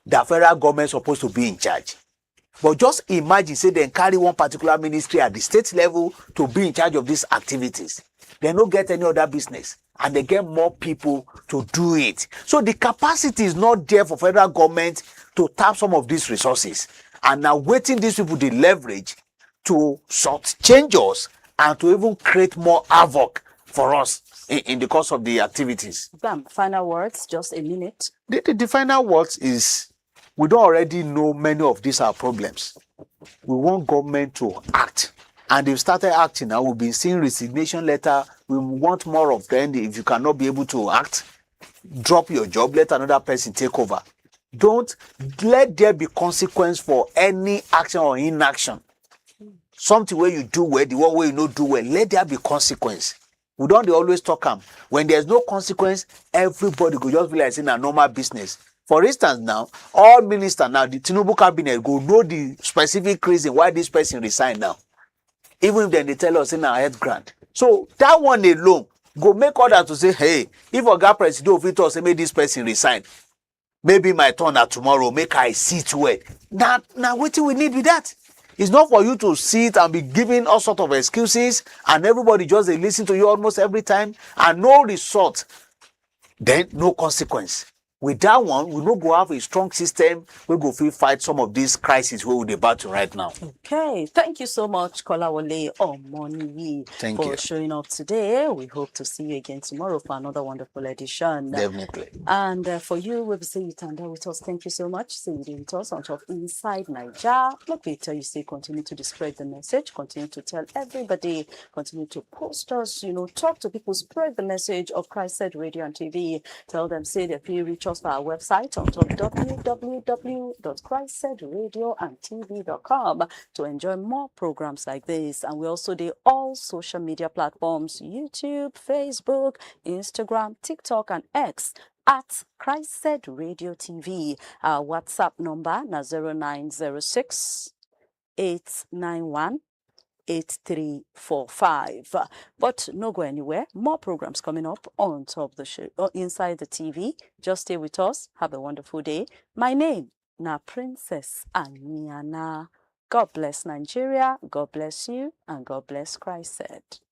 The federal government is supposed to be in charge. But just imagine, say, they carry one particular ministry at the state level to be in charge of these activities. They don't get any other business, and they get more people to do it. So the capacity is not there for federal government to tap some of these resources. And now waiting these people the leverage to shortchange us and to even create more havoc for us in the course of the activities. Bam, final words, just a minute. The final words is, we don't already know many of these are problems. We want government to act. And they've started acting now. We've been seeing resignation letter. We want more of them. If you cannot be able to act, drop your job, let another person take over. Don't let there be consequence for any action or inaction. Something where you do well, the one where you not do well, let there be consequence. We don't always talk them. When there's no consequence, everybody could just be like saying a normal business. For instance, now, all ministers now, the Tinubu cabinet go know the specific reason why this person resigned now. Even if then they tell us in our head grant. So that one alone go make others to say, hey, if Oga President of it or say, make this person resign, maybe my turn at tomorrow, make I sit well. Now what do we need with that? It's not for you to sit and be giving all sorts of excuses and everybody just listen to you almost every time and no result, then no consequence. With that one, we don't go have a strong system. We go fight some of these crises where we're battle right now. Okay, thank you so much, Kolawole Omoni, for showing up today. We hope to see you again tomorrow for another wonderful edition. Definitely. And for you, we'll say you turned out with us. Thank you so much. See you with us on top Inside Niger. Let me tell you, say continue to spread the message, continue to tell everybody, continue to post us, talk to people, spread the message of CHRICED Radio and TV. Tell them, say that you reach us for our website on top www.CHRICED to enjoy more programs like this. And we also do all social media platforms, YouTube, Facebook, Instagram, TikTok, and X at CHRICED Radio TV. Our WhatsApp number na 0906 891 8345. But no go anywhere. More programs coming up on top of the show, or inside the TV. Just stay with us. Have a wonderful day. My name na Princess Aniana. God bless Nigeria. God bless you, and God bless Christ said.